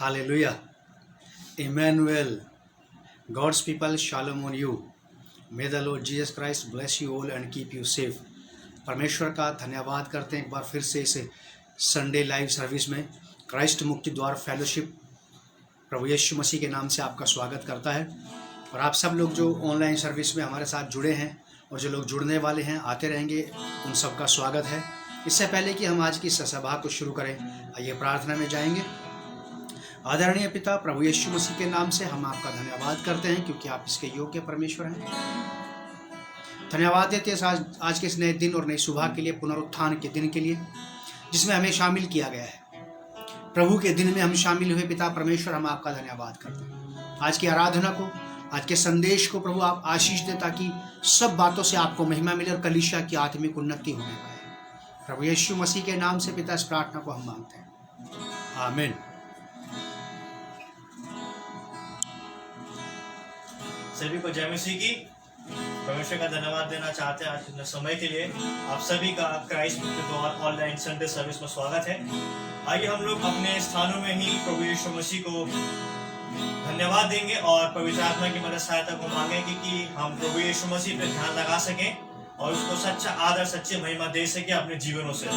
Hallelujah. Emmanuel. God's people, shalom on you. May the Lord Jesus Christ bless you all and keep you safe. परमेश्वर का धन्यवाद करते हैं एक बार फिर से इस संडे लाइव सर्विस में क्राइस्ट मुक्ति द्वार फेलोशिप प्रभु यीशु मसीह के नाम से आपका स्वागत करता है। और आप सब लोग जो ऑनलाइन सर्विस में हमारे साथ जुड़े हैं और जो लोग जुड़ने वाले हैं आते रहेंगे, उन सबका स्वागत है। इससे पहले कि हम आज की सभा को शुरू करें, आइए प्रार्थना में जाएंगे। आदरणीय पिता, प्रभु यीशु मसीह के नाम से हम आपका धन्यवाद करते हैं क्योंकि आप इसके योग्य परमेश्वर हैं। धन्यवाद देते हैं आज के इस नए दिन और नई सुबह के लिए, पुनरुत्थान के दिन के लिए जिसमें हमें शामिल किया गया है। प्रभु के दिन में हम शामिल हुए पिता परमेश्वर, हम आपका धन्यवाद करते हैं। आज की आराधना को, आज के संदेश को प्रभु आप आशीष दें ताकि सब बातों से आपको महिमा मिले और कलीसिया की आत्मिक उन्नति होने पाए। प्रभु यीशु मसीह के नाम से पिता इस प्रार्थना को हम मांगते हैं, आमीन। सभी को जय मसीह की। परमेश्वर का धन्यवाद देना चाहते हैं आज के समय के लिए। आप सभी का क्राइस्ट मुक्ति द्वार ऑनलाइन संडे सर्विस में स्वागत है। आइए हम लोग अपने स्थानों में ही प्रभु यीशु मसीह को धन्यवाद देंगे और पवित्र आत्मा की मदद सहायता को मांगेंगे कि हम प्रभु यीशु मसीह पर ध्यान लगा सकें और उसको सच्चा आदर, सच्ची महिमा दे सके अपने जीवनों से।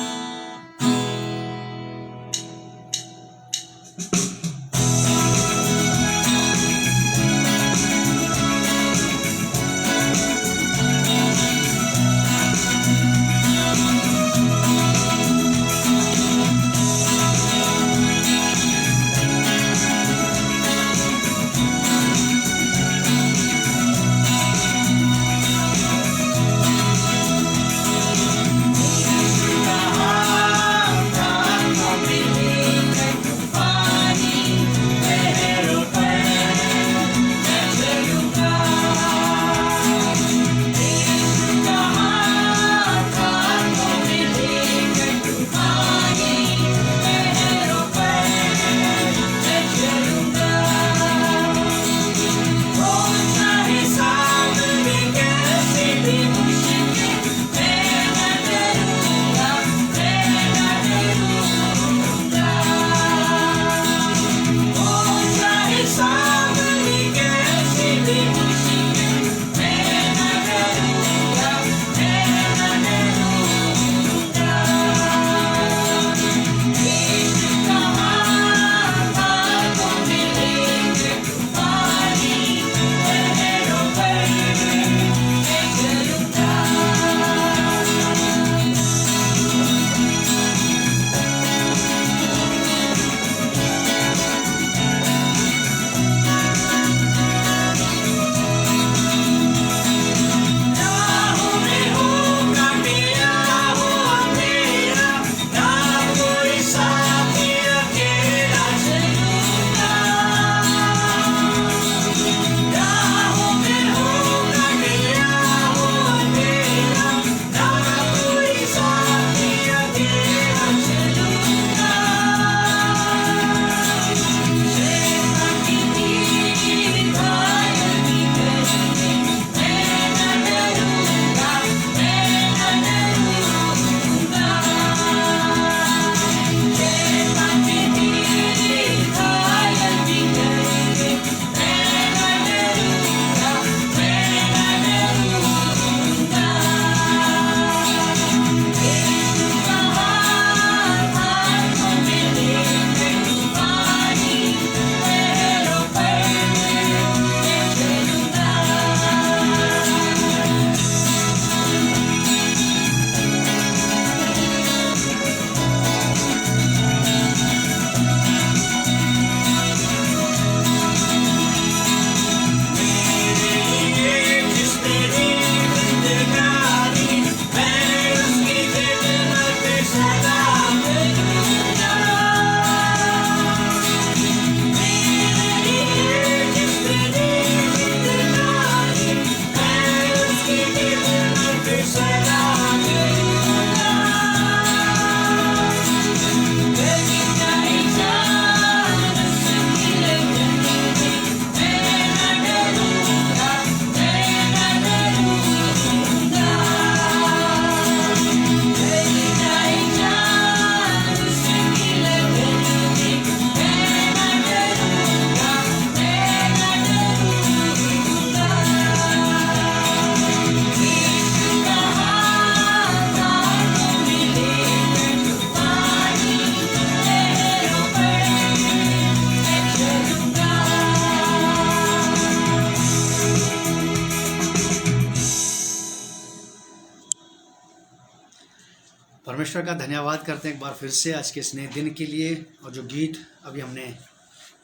परमेश्वर का धन्यवाद करते हैं एक बार फिर से आज के इस नए दिन के लिए। और जो गीत अभी हमने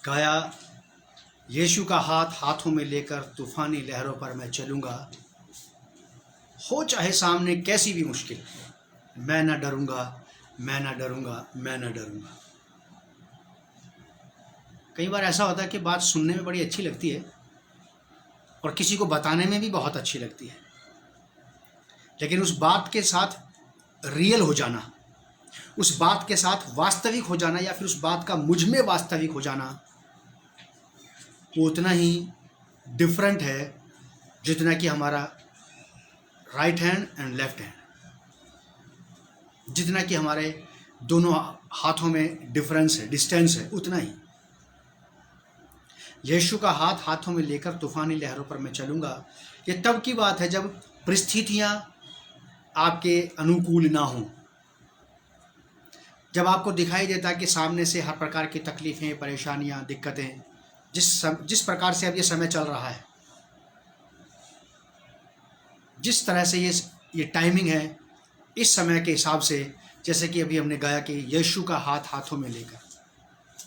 गाया, यीशु का हाथ हाथों में लेकर तूफानी लहरों पर मैं चलूँगा, हो चाहे सामने कैसी भी मुश्किल, मैं ना डरूँगा, मैं ना डरूँगा, मैं ना डरूँगा। कई बार ऐसा होता है कि बात सुनने में बड़ी अच्छी लगती है और किसी को बताने में भी बहुत अच्छी लगती है, लेकिन उस बात के साथ रियल हो जाना, उस बात के साथ वास्तविक हो जाना, या फिर उस बात का मुझ में वास्तविक हो जाना, वो उतना ही डिफरेंट है जितना कि हमारा right hand and left hand, जितना कि हमारे दोनों हाथों में डिफरेंस है, डिस्टेंस है, उतना ही। यीशु का हाथ हाथों में लेकर तूफानी लहरों पर मैं चलूँगा, ये तब की बात है जब परिस्थितियाँ आपके अनुकूल ना हों, जब आपको दिखाई देता है कि सामने से हर प्रकार की तकलीफ़ें, परेशानियां, दिक्कतें, जिस प्रकार से अब ये समय चल रहा है, जिस तरह से ये टाइमिंग है, इस समय के हिसाब से, जैसे कि अभी हमने गाया कि यीशु का हाथ हाथों में लेकर,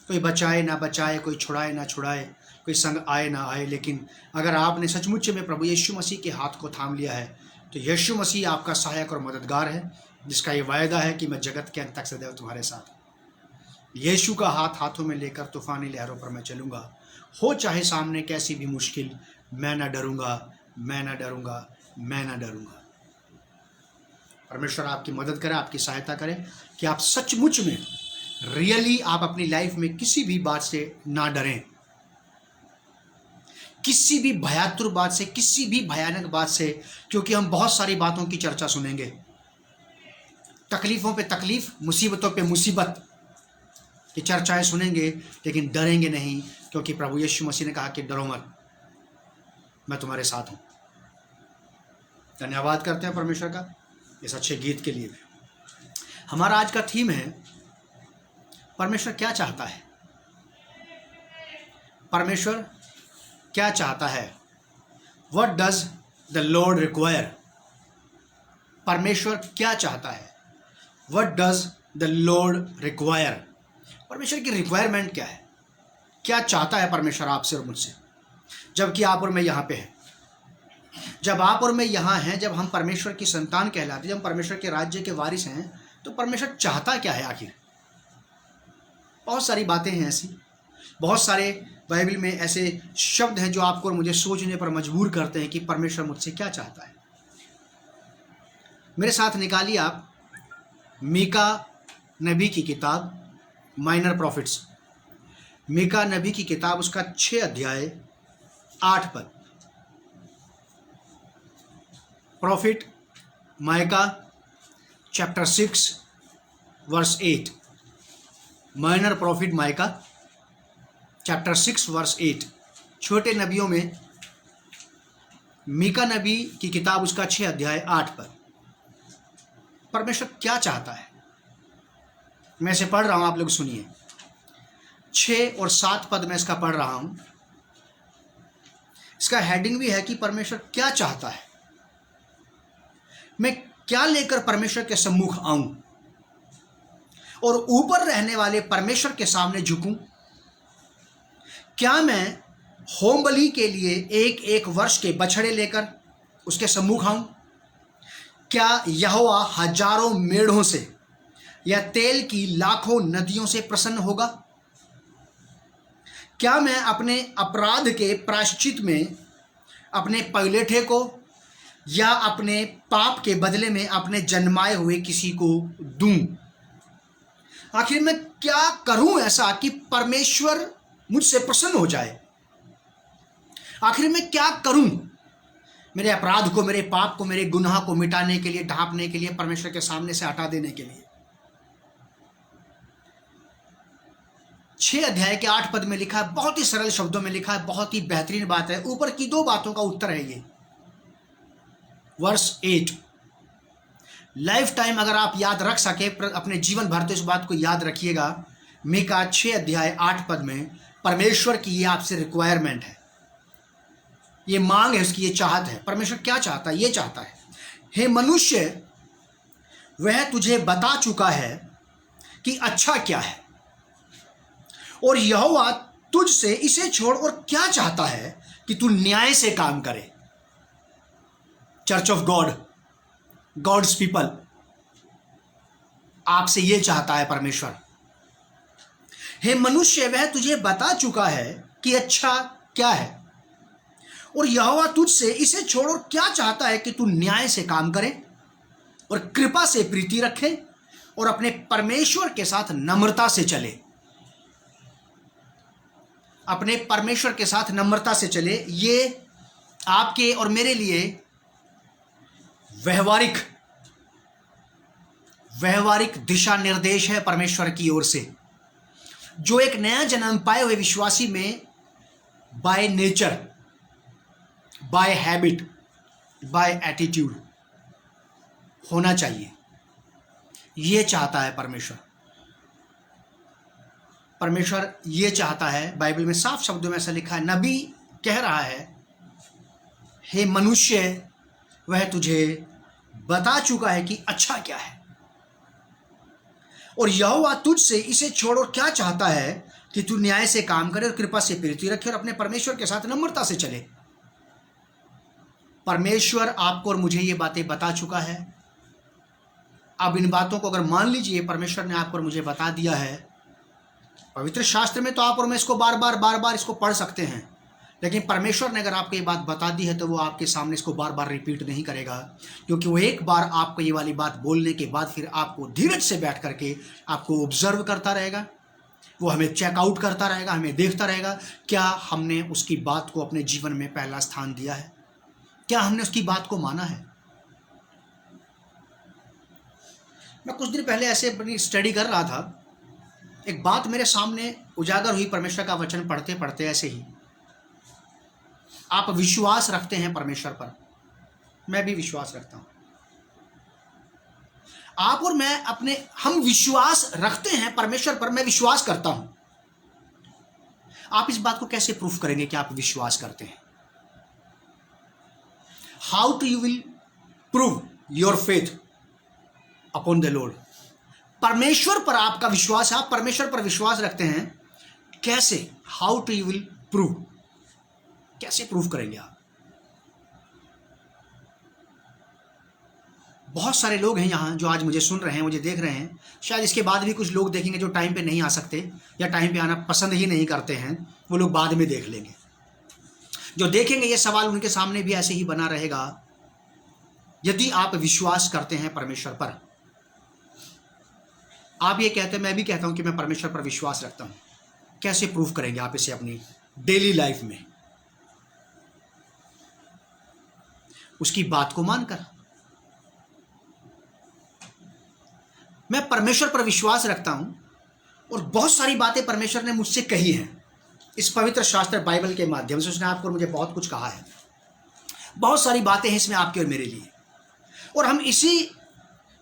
कोई बचाए ना बचाए, कोई छुड़ाए ना छुड़ाए, कोई संग आए ना आए, लेकिन अगर आपने सचमुच में प्रभु यीशु मसीह के हाथ को थाम लिया है तो यीशु मसीह आपका सहायक और मददगार है, जिसका ये वायदा है कि मैं जगत के अंत तक सदैव तुम्हारे साथ। यीशु का हाथ हाथों में लेकर तूफानी लहरों पर मैं चलूँगा, हो चाहे सामने कैसी भी मुश्किल, मैं ना डरूँगा, मैं ना डरूँगा, मैं ना डरूँगा। परमेश्वर आपकी मदद करे, आपकी सहायता करे कि आप सचमुच में रियली आप अपनी लाइफ में किसी भी बात से ना डरें, किसी भी भयातुर बात से, किसी भी भयानक बात से, क्योंकि हम बहुत सारी बातों की चर्चा सुनेंगे, तकलीफ़ों पे तकलीफ़, मुसीबतों पे मुसीबत की चर्चाएं सुनेंगे, लेकिन डरेंगे नहीं, क्योंकि प्रभु यीशु मसीह ने कहा कि डरो मत, मैं तुम्हारे साथ हूँ। धन्यवाद करते हैं परमेश्वर का इस अच्छे गीत के लिए भी। हमारा आज का थीम है परमेश्वर क्या चाहता है। परमेश्वर क्या चाहता है? What does the Lord require? परमेश्वर क्या चाहता है? What does the Lord require? परमेश्वर की रिक्वायरमेंट क्या है? क्या चाहता है परमेश्वर आपसे और मुझसे, जबकि आप और मैं यहाँ पे हैं? जब आप और मैं यहाँ हैं, जब हम परमेश्वर की संतान कहलाते, जब हम परमेश्वर के राज्य के वारिस हैं, तो परमेश्वर चाहता क्या है आखिर? बहुत सारी बातें हैं ऐसी, बहुत सारे बाइबल में ऐसे शब्द हैं जो आपको और मुझे सोचने पर मजबूर करते हैं कि परमेश्वर मुझसे क्या चाहता है। मेरे साथ निकालिए आप मीका नबी की किताब, माइनर प्रॉफिट्स, मीका नबी की किताब, उसका 6 अध्याय 8 पद। Prophet Micah chapter 6 verse 8। Minor prophet Micah chapter 6 verse 8। छोटे नबियों में मीका नबी की किताब, उसका 6 अध्याय 8 पद। परमेश्वर क्या चाहता है? मैं इसे पढ़ रहा हूं, आप लोग सुनिए। 6 और 7 पद में इसका पढ़ रहा हूं। इसका हेडिंग भी है कि परमेश्वर क्या चाहता है। मैं क्या लेकर परमेश्वर के सम्मुख आऊं और ऊपर रहने वाले परमेश्वर के सामने झुकूं? क्या मैं होम बलि के लिए 1-1 वर्ष के बछड़े लेकर उसके सम्मुख आऊं? क्या यहोवा हजारों मेढ़ों से या तेल की लाखों नदियों से प्रसन्न होगा? क्या मैं अपने अपराध के प्रायश्चित में अपने पगलेठे को या अपने पाप के बदले में अपने जन्माए हुए किसी को दूं? आखिर मैं क्या करूं ऐसा कि परमेश्वर मुझसे प्रसन्न हो जाए? आखिर मैं क्या करूं मेरे अपराध को, मेरे पाप को, मेरे गुनाह को मिटाने के लिए, ढांपने के लिए, परमेश्वर के सामने से हटा देने के लिए? 6 अध्याय के 8 पद में लिखा है, बहुत ही सरल शब्दों में लिखा है, बहुत ही बेहतरीन बात है। ऊपर की 2 बातों का उत्तर है ये। वर्स 8, लाइफ टाइम अगर आप याद रख सके, अपने जीवन भर तो इस बात को याद रखिएगा। मीका 6 अध्याय 8 पद में परमेश्वर की ये आपसे रिक्वायरमेंट है, ये मांग है उसकी, ये चाहत है। परमेश्वर क्या चाहता है? ये चाहता है, हे मनुष्य, वह तुझे बता चुका है कि अच्छा क्या है, और यहोवा तुझसे इसे छोड़ और क्या चाहता है कि तू न्याय से काम करे। Church of God, God's people, आपसे यह चाहता है परमेश्वर। हे मनुष्य, वह तुझे बता चुका है कि अच्छा क्या है, और यहोवा तुझसे इसे छोड़ और क्या चाहता है कि तू न्याय से काम करे और कृपा से प्रीति रखे और अपने परमेश्वर के साथ नम्रता से चले। अपने परमेश्वर के साथ नम्रता से चले। ये आपके और मेरे लिए व्यवहारिक दिशा निर्देश है परमेश्वर की ओर से, जो एक नया जन्म पाए हुए विश्वासी में by nature, by habit, by attitude होना चाहिए। ये चाहता है परमेश्वर। परमेश्वर ये चाहता है। बाइबल में साफ शब्दों में ऐसा लिखा है, नबी कह रहा है, हे मनुष्य, वह तुझे बता चुका है कि अच्छा क्या है, और यहोवा तुझसे इसे छोड़ और क्या चाहता है कि तू न्याय से काम करे और कृपा से प्रीति रखे और अपने परमेश्वर के साथ नम्रता से चले। परमेश्वर आपको और मुझे ये बातें बता चुका है। अब इन बातों को अगर मान लीजिए परमेश्वर ने आपको और मुझे बता दिया है, पवित्र शास्त्र में तो आप और मैं इसको बार बार इसको पढ़ सकते हैं, लेकिन परमेश्वर ने अगर आपको ये बात बता दी है तो वो आपके सामने इसको बार बार रिपीट नहीं करेगा, क्योंकि वो एक बार आपको ये वाली बात बोलने के बाद फिर आपको धीरज से बैठ करके आपको ऑब्जर्व करता रहेगा। वो हमें चेकआउट करता रहेगा, हमें देखता रहेगा क्या हमने उसकी बात को अपने जीवन में पहला स्थान दिया है, क्या हमने उसकी बात को माना है। मैं कुछ दिन पहले ऐसे अपनी स्टडी कर रहा था, एक बात मेरे सामने उजागर हुई परमेश्वर का वचन पढ़ते पढ़ते। ऐसे ही आप विश्वास रखते हैं परमेश्वर पर, मैं भी विश्वास रखता हूं। आप और मैं हम विश्वास रखते हैं परमेश्वर पर, मैं विश्वास करता हूं। आप इस बात को कैसे प्रूफ करेंगे कि आप विश्वास करते हैं? How to you will prove your faith upon the Lord? परमेश्वर पर आपका विश्वास है, आप परमेश्वर पर विश्वास रखते हैं, कैसे? How to you will prove? कैसे प्रूव करेंगे आप? बहुत सारे लोग हैं यहाँ जो आज मुझे सुन रहे हैं, मुझे देख रहे हैं। शायद इसके बाद भी कुछ लोग देखेंगे जो टाइम पे नहीं आ सकते या टाइम पे आना पसंद ही नहीं करते हैं, वो लोग बाद में देख लेंगे। जो देखेंगे ये सवाल उनके सामने भी ऐसे ही बना रहेगा। यदि आप विश्वास करते हैं परमेश्वर पर, आप ये कहते हैं, मैं भी कहता हूं कि मैं परमेश्वर पर विश्वास रखता हूं, कैसे प्रूव करेंगे आप इसे अपनी डेली लाइफ में? उसकी बात को मानकर। मैं परमेश्वर पर विश्वास रखता हूं और बहुत सारी बातें परमेश्वर ने मुझसे कही हैं इस पवित्र शास्त्र बाइबल के माध्यम से। उसने आपको और मुझे बहुत कुछ कहा है, बहुत सारी बातें हैं इसमें आपके और मेरे लिए, और हम इसी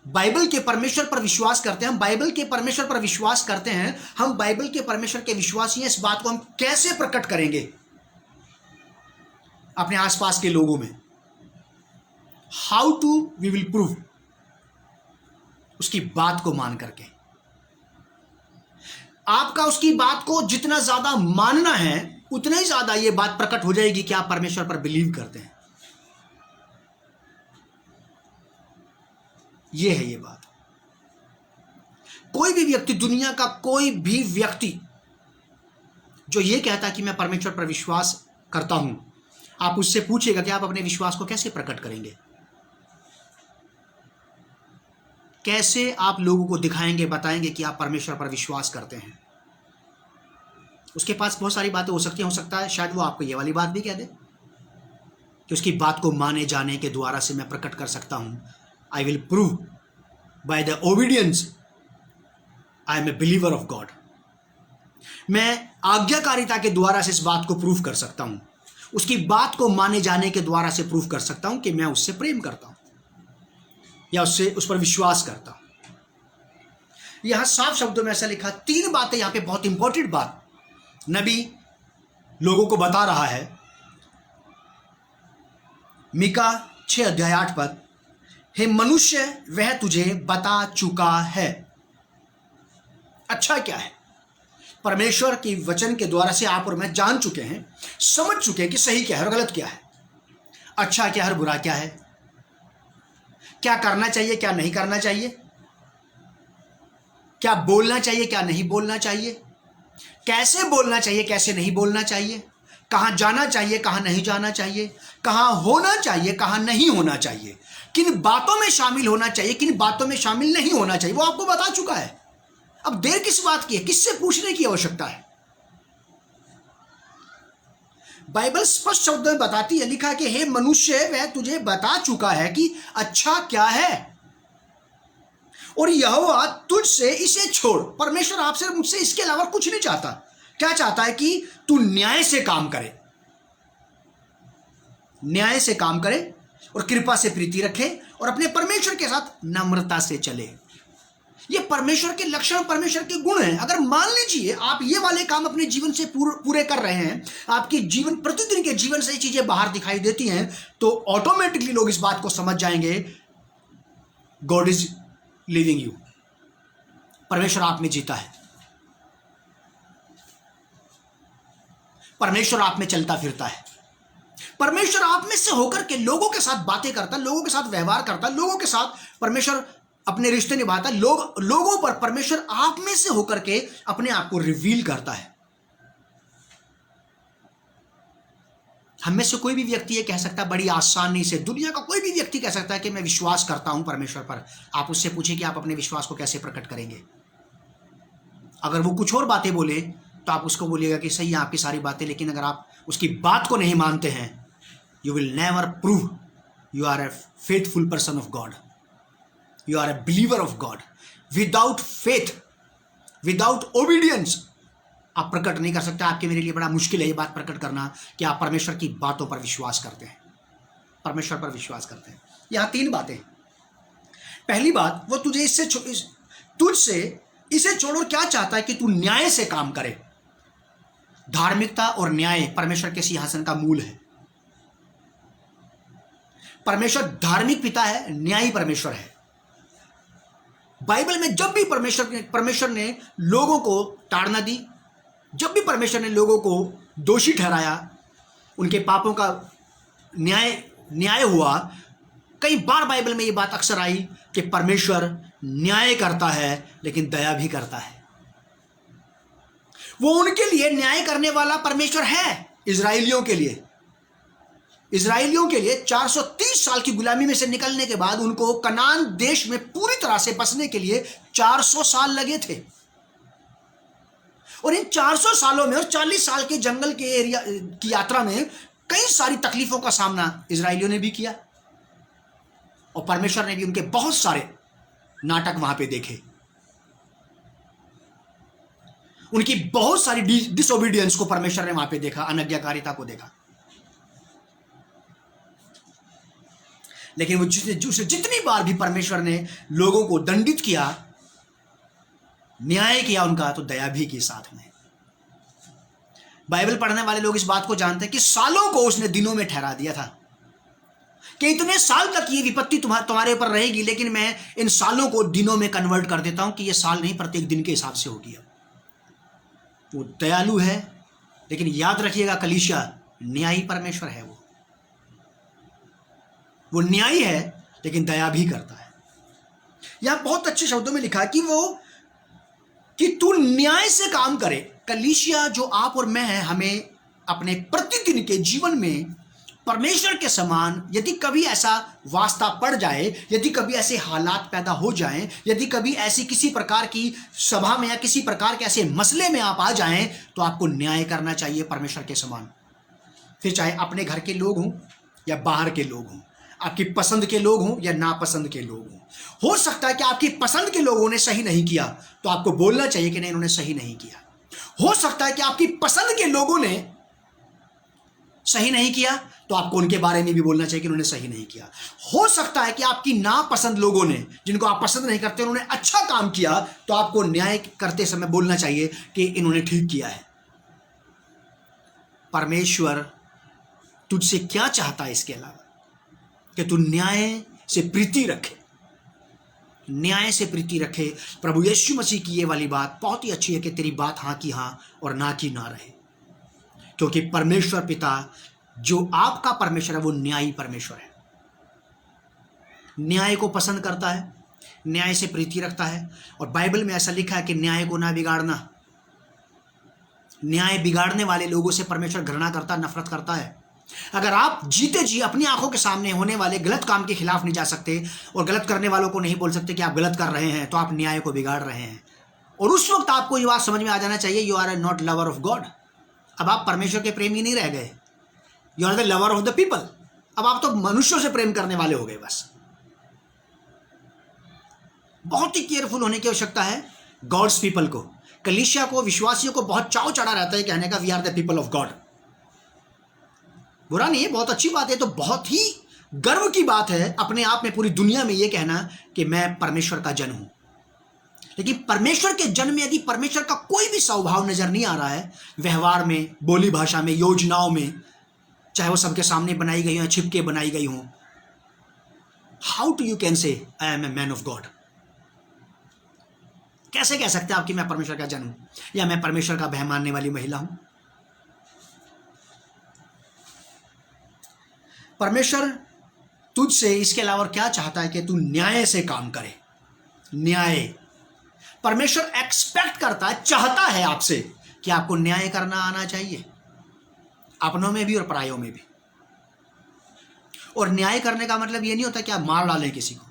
बाइबल के परमेश्वर पर विश्वास करते हैं। हम बाइबल के परमेश्वर पर विश्वास करते हैं, हम बाइबल के परमेश्वर के विश्वासी हैं। इस बात को हम कैसे प्रकट करेंगे अपने आसपास के लोगों में? How to we will prove? उसकी बात को मान करके। आपका उसकी बात को जितना ज्यादा मानना है उतना ही ज्यादा यह बात प्रकट हो जाएगी कि आप परमेश्वर पर बिलीव करते हैं। यह है ये बात। कोई भी व्यक्ति, दुनिया का कोई भी व्यक्ति जो ये कहता है कि मैं परमेश्वर पर विश्वास करता हूं, आप उससे पूछेगा कि आप अपने विश्वास को कैसे प्रकट करेंगे, कैसे आप लोगों को दिखाएंगे, बताएंगे कि आप परमेश्वर पर विश्वास करते हैं। उसके पास बहुत सारी बातें हो सकती हैं, हो सकता है शायद वो आपको ये वाली बात भी कह दे कि उसकी बात को माने जाने के द्वारा से मैं प्रकट कर सकता हूं। I will prove by the obedience I am a believer of God. मैं आज्ञाकारिता के द्वारा से इस बात को प्रूव कर सकता हूं, उसकी बात को माने जाने के द्वारा से प्रूव कर सकता हूं कि मैं उससे प्रेम करता हूं या उस पर विश्वास करता हूं। यहां साफ शब्दों में ऐसा लिखा, 3 बातें यहां पे, बहुत इंपॉर्टेंट बात नबी लोगों को बता रहा है। मीका 6 अध्याय 8 पद, हे मनुष्य वह तुझे बता चुका है। अच्छा क्या है? परमेश्वर की वचन के द्वारा से आप और मैं जान चुके हैं, समझ चुके हैं कि सही क्या है और गलत क्या है, अच्छा क्या है और बुरा क्या है, क्या करना चाहिए क्या नहीं करना चाहिए, क्या बोलना चाहिए क्या नहीं बोलना चाहिए, कैसे बोलना चाहिए कैसे नहीं बोलना चाहिए, कहां जाना चाहिए कहां नहीं जाना चाहिए, कहां होना चाहिए कहां नहीं होना चाहिए, किन बातों में शामिल होना चाहिए किन बातों में शामिल नहीं होना चाहिए, वो आपको बता चुका है। अब देर किस बात की है? किससे पूछने की आवश्यकता है? बाइबल स्पष्ट शब्दों में बताती है, लिखा कि हे मनुष्य वह तुझे बता चुका है कि अच्छा क्या है और यहोवा तुझसे इसे छोड़। परमेश्वर आपसे और मुझसे इसके अलावा कुछ नहीं चाहता। क्या चाहता है? कि तू न्याय से काम करे, न्याय से काम करे और कृपा से प्रीति रखे और अपने परमेश्वर के साथ नम्रता से चले। ये परमेश्वर के लक्षण, परमेश्वर के गुण हैं। अगर मान लीजिए आप ये वाले काम अपने जीवन से पूरे कर रहे हैं, आपके जीवन प्रतिदिन के जीवन से ये चीजें बाहर दिखाई देती हैं, तो ऑटोमेटिकली लोग इस बात को समझ जाएंगे, गॉड इज लिविंग यू, परमेश्वर आप में जीता है, परमेश्वर आप में चलता फिरता है, परमेश्वर आप में से होकर के लोगों के साथ बातें करता, लोगों के साथ व्यवहार करता, लोगों के साथ परमेश्वर अपने रिश्ते निभाता, लोगों पर परमेश्वर आप में से होकर के अपने आप को रिवील करता है। हम में से कोई भी व्यक्ति ये कह सकता है बड़ी आसानी से, दुनिया का कोई भी व्यक्ति कह सकता है कि मैं विश्वास करता हूं परमेश्वर पर। आप उससे पूछिए कि आप अपने विश्वास को कैसे प्रकट करेंगे। अगर वो कुछ और बातें बोले तो आप उसको बोलिएगा कि सही है आपकी सारी बातें, लेकिन अगर आप उसकी बात को नहीं मानते हैं, you will never prove you are a faithful person of God, you are a believer of God. Without faith, without obedience आप प्रकट नहीं कर सकते। आपके मेरे लिए बड़ा मुश्किल है ये बात प्रकट करना कि आप परमेश्वर की बातों पर विश्वास करते हैं, परमेश्वर पर विश्वास करते हैं। यहां 3 बातें। पहली बात, वो तुझसे इसे छोड़ो। क्या चाहता है? कि तू न्याय से काम करे। धार्मिकता और न्याय परमेश्वर के सिंहासन का मूल है। परमेश्वर धार्मिक पिता है, न्यायी परमेश्वर है। बाइबल में जब भी परमेश्वर ने लोगों को ताड़ना दी, जब भी परमेश्वर ने लोगों को दोषी ठहराया, उनके पापों का न्याय हुआ, कई बार बाइबल में ये बात अक्सर आई कि परमेश्वर न्याय करता है लेकिन दया भी करता है। वो उनके लिए न्याय करने वाला परमेश्वर है। इजराइलियों के लिए 430 साल की गुलामी में से निकलने के बाद उनको कनान देश में पूरी तरह से बसने के लिए 400 साल लगे थे। और इन 400 सालों में और 40 साल के जंगल के एरिया की यात्रा में कई सारी तकलीफों का सामना इजराइलियों ने भी किया और परमेश्वर ने भी उनके बहुत सारे नाटक वहां पे देखे, उनकी बहुत सारी डिसोबीडियंस को परमेश्वर ने वहां पे देखा, अनज्ञाकारिता को देखा। लेकिन वो जितनी बार भी परमेश्वर ने लोगों को दंडित किया, न्याय किया उनका, तो दया भी की साथ में। बाइबल पढ़ने वाले लोग इस बात को जानते हैं कि सालों को उसने दिनों में ठहरा दिया था कि इतने साल तक ये विपत्ति तुम्हारे ऊपर रहेगी, लेकिन मैं इन सालों को दिनों में कन्वर्ट कर देता हूं कि ये साल नहीं, प्रत्येक दिन के हिसाब से होगी। वो दयालु है, लेकिन याद रखिएगा कलीसिया, न्यायी परमेश्वर है। वो न्यायी है लेकिन दया भी करता है। यहां बहुत अच्छे शब्दों में लिखा है कि तू न्याय से काम करे। कलीसिया जो आप और मैं हैं, हमें अपने प्रतिदिन के जीवन में परमेश्वर के समान, यदि कभी ऐसा वास्ता पड़ जाए, यदि कभी ऐसे हालात पैदा हो जाएं, यदि कभी ऐसी किसी प्रकार की सभा में या किसी प्रकार के ऐसे मसले में आप आ जाएं, तो आपको न्याय करना चाहिए परमेश्वर के समान। फिर चाहे अपने घर के लोग हों या बाहर के लोग हों, आपकी पसंद के लोग हों या नापसंद के लोग हों। हो सकता है कि आपकी पसंद के लोगों ने सही नहीं किया, तो आपको बोलना चाहिए कि नहीं, इन्होंने सही नहीं किया। हो सकता है कि आपकी पसंद के लोगों ने सही नहीं किया, तो आपको उनके बारे में भी बोलना चाहिए कि उन्होंने सही नहीं किया। हो सकता है कि आपकी नापसंद लोगों ने, जिनको आप पसंद नहीं करते, उन्होंने अच्छा काम किया, तो आपको न्याय करते समय बोलना चाहिए कि इन्होंने ठीक किया है। परमेश्वर तुझसे क्या चाहता है इसके अलावा? कि तू न्याय से प्रीति रखे, न्याय से प्रीति रखे। प्रभु यीशु मसीह की ये वाली बात बहुत ही अच्छी है कि तेरी बात हाँ की हाँ और ना की ना रहे, क्योंकि परमेश्वर पिता जो आपका परमेश्वर है वो न्यायी परमेश्वर है, न्याय को पसंद करता है, न्याय से प्रीति रखता है। और बाइबल में ऐसा लिखा है कि न्याय को ना बिगाड़ना, न्याय बिगाड़ने वाले लोगों से परमेश्वर घृणा करता, नफरत करता है। अगर आप जीते जी अपनी आंखों के सामने होने वाले गलत काम के खिलाफ नहीं जा सकते और गलत करने वालों को नहीं बोल सकते कि आप गलत कर रहे हैं, तो आप न्याय को बिगाड़ रहे हैं। और उस वक्त आपको ये बात समझ में आ जाना चाहिए, you are not lover of God. अब आप परमेश्वर के प्रेमी नहीं रह गए, you are the lover of the people. अब आप तो मनुष्यों से प्रेम करने वाले हो गए बस। बहुत ही केयरफुल होने की आवश्यकता है गॉड्स पीपल को। कलीसिया को, विश्वासियों को बहुत चाव चढ़ा रहता है कहने का we are the people of God. बुरा नहीं है, बहुत अच्छी बात है, तो बहुत ही गर्व की बात है अपने आप में पूरी दुनिया में यह कहना कि मैं परमेश्वर का जन हूं। लेकिन परमेश्वर के जन में यदि परमेश्वर का कोई भी स्वभाव नजर नहीं आ रहा है, व्यवहार में, बोली भाषा में, योजनाओं में, चाहे वो सबके सामने बनाई गई हो, छिपके बनाई गई हो, how to you can say I am a man of God? कैसे कह सकते हैं आप कि मैं परमेश्वर का जन हूं या मैं परमेश्वर का भय मानने वाली महिला हूं? परमेश्वर तुझसे इसके अलावा क्या चाहता है कि तू न्याय से काम करे। न्याय परमेश्वर एक्सपेक्ट करता है, चाहता है आपसे कि आपको न्याय करना आना चाहिए, अपनों में भी और परायों में भी। और न्याय करने का मतलब ये नहीं होता कि आप मार डालें किसी को।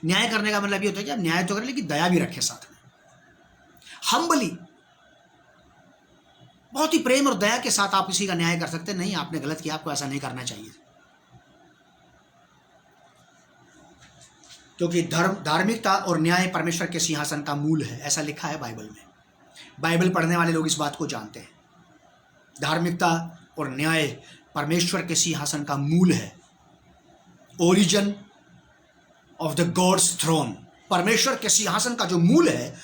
न्याय करने का मतलब ये होता है कि आप न्याय तो करें लेकिन दया भी रखें साथ में, हम्बली, बहुत ही प्रेम और दया के साथ आप किसी का न्याय कर सकते हैं। नहीं, आपने गलत किया, आपको ऐसा नहीं करना चाहिए। क्योंकि धार्मिकता और न्याय परमेश्वर के सिंहासन का मूल है, ऐसा लिखा है बाइबल में। बाइबल पढ़ने वाले लोग इस बात को जानते हैं। धार्मिकता और न्याय परमेश्वर के सिंहासन का मूल है, origin of the God's throne. परमेश्वर के सिंहासन का जो मूल है,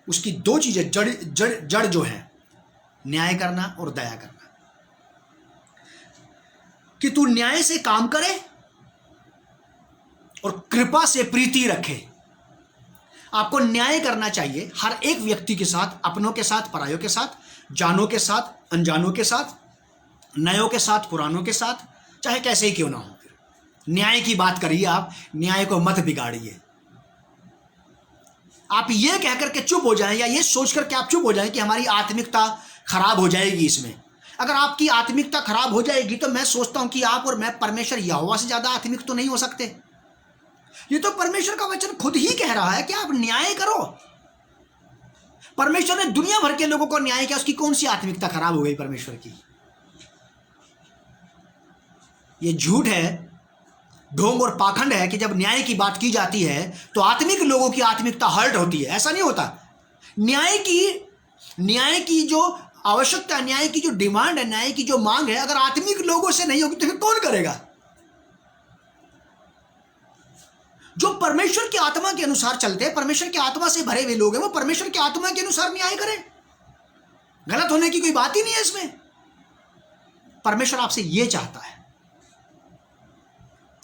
उसकी दो चीजें, जड़ जो है, न्याय करना और दया करना। कि तू न्याय से काम करे और कृपा से प्रीति रखे। आपको न्याय करना चाहिए हर एक व्यक्ति के साथ, अपनों के साथ, परायों के साथ, जानों के साथ, अनजानों के साथ, नयों के साथ, पुरानों के साथ, चाहे कैसे ही क्यों ना हो। न्याय की बात करिए, आप न्याय को मत बिगाड़िए। आप ये कहकर के चुप हो जाएं या ये सोचकर के आप चुप हो जाएं कि हमारी आत्मिकता खराब हो जाएगी इसमें। अगर आपकी आत्मिकता खराब हो जाएगी तो मैं सोचता हूं कि आप और मैं परमेश्वर यहोवा से ज्यादा आत्मिक तो नहीं हो सकते। ये तो परमेश्वर का वचन खुद ही कह रहा है कि आप न्याय करो। परमेश्वर ने दुनिया भर के लोगों को न्याय किया, उसकी कौन सी आत्मिकता खराब हो गई परमेश्वर की? ये झूठ है, ढोंग और पाखंड है कि जब न्याय की बात की जाती है तो आत्मिक लोगों की आत्मिकता हर्ट होती है। ऐसा नहीं होता। न्याय की जो आवश्यकता, न्याय की जो डिमांड है, न्याय की जो मांग है, अगर आत्मिक लोगों से नहीं होगी तो फिर कौन करेगा? जो परमेश्वर की आत्मा के अनुसार चलते हैं, परमेश्वर की आत्मा से भरे हुए लोग हैं, वो परमेश्वर की आत्मा के अनुसार न्याय करें। गलत होने की कोई बात ही नहीं है इसमें। परमेश्वर आपसे ये चाहता है।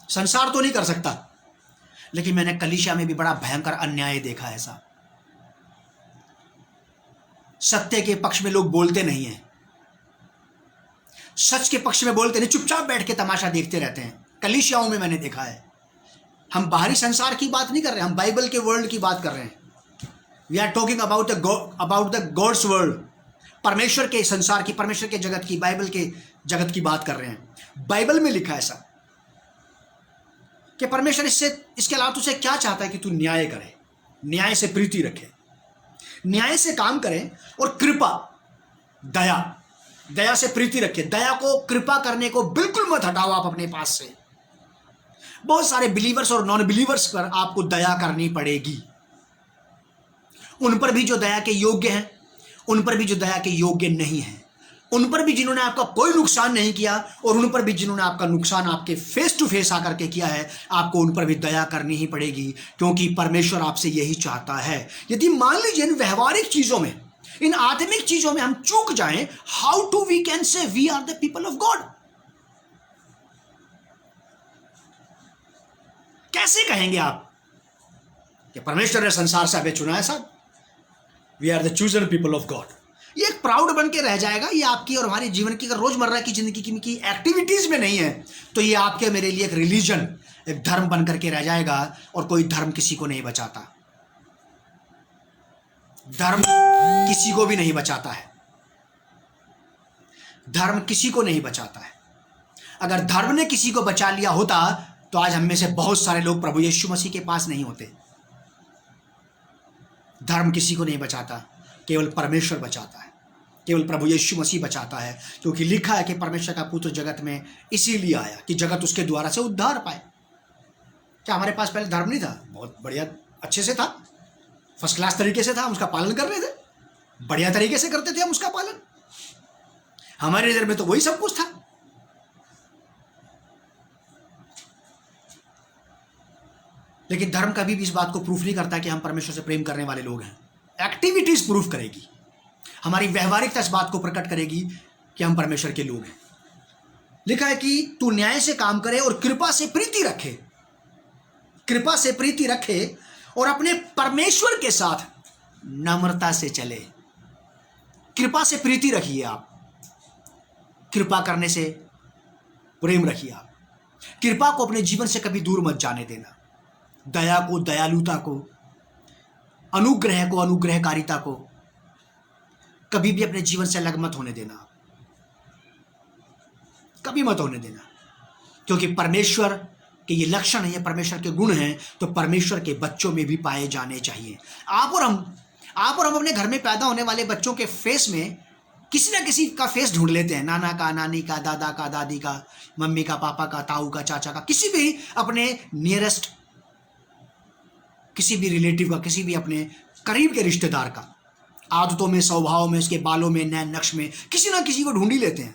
संसार तो नहीं कर सकता, लेकिन मैंने कलीसिया में भी बड़ा भयंकर अन्याय देखा है। ऐसा सत्य के पक्ष में लोग बोलते नहीं हैं, सच के पक्ष में बोलते नहीं, चुपचाप बैठ के तमाशा देखते रहते हैं। कलीसियाओं में मैंने देखा है। हम बाहरी संसार की बात नहीं कर रहे, हम बाइबल के वर्ल्ड की बात कर रहे हैं। We are talking about the God's world, परमेश्वर के संसार की, परमेश्वर के जगत की, बाइबल के जगत की बात कर रहे हैं। बाइबल में लिखा है ऐसा कि परमेश्वर इसके अलावा तुझसे क्या चाहता है कि तू न्याय करे, न्याय से प्रीति रखे, न्याय से काम करे और कृपा, दया से प्रीति रखे। दया को, कृपा करने को बिल्कुल मत हटाओ आप अपने पास से। बहुत सारे बिलीवर्स और नॉन बिलीवर्स पर आपको दया करनी पड़ेगी। उन पर भी जो दया के योग्य हैं, उन पर भी जो दया के योग्य नहीं है, उन पर भी जिन्होंने आपका कोई नुकसान नहीं किया और उन पर भी जिन्होंने आपका नुकसान आपके फेस टू फेस आकर के किया है, आपको उन पर भी दया करनी ही पड़ेगी, क्योंकि परमेश्वर आपसे यही चाहता है। यदि मान लीजिए इन व्यवहारिक चीजों में, इन आत्मिक चीजों में हम चूक जाएं, how to we can say we are the people of God? कैसे कहेंगे आप कि परमेश्वर ने संसार से हमें चुना है? साहब, we are the chosen people of God. ये एक प्राउड बन के रह जाएगा। ये आपकी और हमारे जीवन की, अगर रोजमर्रा की जिंदगी की एक्टिविटीज में नहीं है तो ये आपके मेरे लिए एक रिलीजन, एक धर्म बन करके रह जाएगा। और कोई धर्म किसी को नहीं बचाता, धर्म किसी को भी नहीं बचाता है, धर्म किसी को नहीं बचाता है। अगर धर्म ने किसी को बचा लिया होता तो आज हम में से बहुत सारे लोग प्रभु यीशु मसीह के पास नहीं होते। धर्म किसी को नहीं बचाता, केवल परमेश्वर बचाता है, केवल प्रभु यीशु मसीह बचाता है। क्योंकि लिखा है कि परमेश्वर का पुत्र जगत में इसीलिए आया कि जगत उसके द्वारा से उद्धार पाए। क्या हमारे पास पहले धर्म नहीं था? बहुत बढ़िया, अच्छे से था, फर्स्ट क्लास तरीके से था, हम उसका पालन कर रहे थे, बढ़िया तरीके से करते थे हम उसका पालन। हमारी नजर में तो वही सब कुछ था। लेकिन धर्म कभी भी इस बात को प्रूफ नहीं करता कि हम परमेश्वर से प्रेम करने वाले लोग हैं। एक्टिविटीज प्रूफ करेगी, हमारी व्यवहारिकता इस बात को प्रकट करेगी कि हम परमेश्वर के लोग हैं। लिखा है कि तू न्याय से काम करे और कृपा से प्रीति रखे, कृपा से प्रीति रखे और अपने परमेश्वर के साथ नम्रता से चले। कृपा से प्रीति रखिए आप, कृपा करने से प्रेम रखिए आप। कृपा को अपने जीवन से कभी दूर मत जाने देना। दया को, दयालुता को, अनुग्रह को, अनुग्रहकारिता को कभी भी अपने जीवन से अलग मत होने देना, कभी मत होने देना। क्योंकि परमेश्वर के ये लक्षण है, ये परमेश्वर के गुण हैं, तो परमेश्वर के बच्चों में भी पाए जाने चाहिए। आप और हम अपने घर में पैदा होने वाले बच्चों के फेस में किसी ना किसी का फेस ढूंढ लेते हैं। नाना का, नानी का, दादा का, दादी का, मम्मी का, पापा का, ताऊ का, चाचा का, किसी भी अपने नियरेस्ट, किसी भी रिलेटिव का, किसी भी अपने करीब के रिश्तेदार का। आदतों में, स्वभाव में, उसके बालों में, नैन नक्श में किसी ना किसी को ढूंढ ही लेते हैं।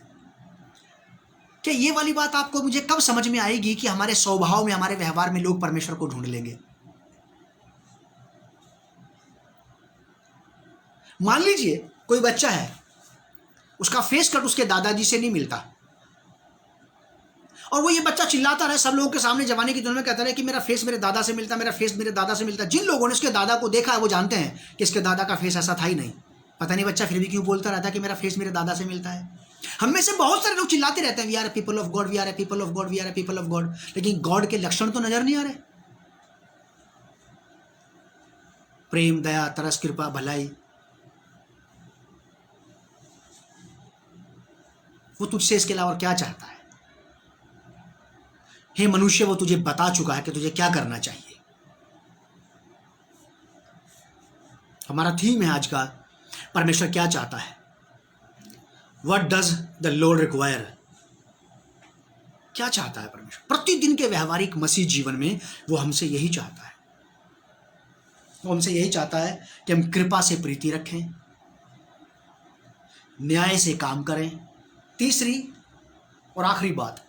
क्या ये वाली बात आपको मुझे कब समझ में आएगी कि हमारे स्वभाव में, हमारे व्यवहार में लोग परमेश्वर को ढूंढ लेंगे? मान लीजिए कोई बच्चा है, उसका फेस कट उसके दादाजी से नहीं मिलता और वो ये बच्चा चिल्लाता रहे सब लोगों के सामने, जमाने की दुनिया में कहता रहे कि मेरा फेस मेरे दादा से मिलता, मेरा फेस मेरे दादा से मिलता। जिन लोगों ने उसके दादा को देखा है वो जानते हैं कि इसके दादा का फेस ऐसा था ही नहीं। पता नहीं बच्चा फिर भी क्यों बोलता रहता है कि मेरा फेस मेरे दादा से मिलता है। हम में से बहुत सारे लोग चिल्लाते रहते हैं, we are a people of God, we are a people of God, we are a people of God, लेकिन गॉड के लक्षण तो नजर नहीं आ रहे। प्रेम, दया, तरस, कृपा, भलाई, वो तुझसे इसके अलावा क्या चाहता है? हे मनुष्य, वो तुझे बता चुका है कि तुझे क्या करना चाहिए। हमारा थीम है आज का, परमेश्वर क्या चाहता है। What does the Lord require? क्या चाहता है परमेश्वर प्रतिदिन के व्यवहारिक मसीह जीवन में? वो हमसे यही चाहता है, वो हमसे यही चाहता है कि हम कृपा से प्रीति रखें, न्याय से काम करें। तीसरी और आखिरी बात,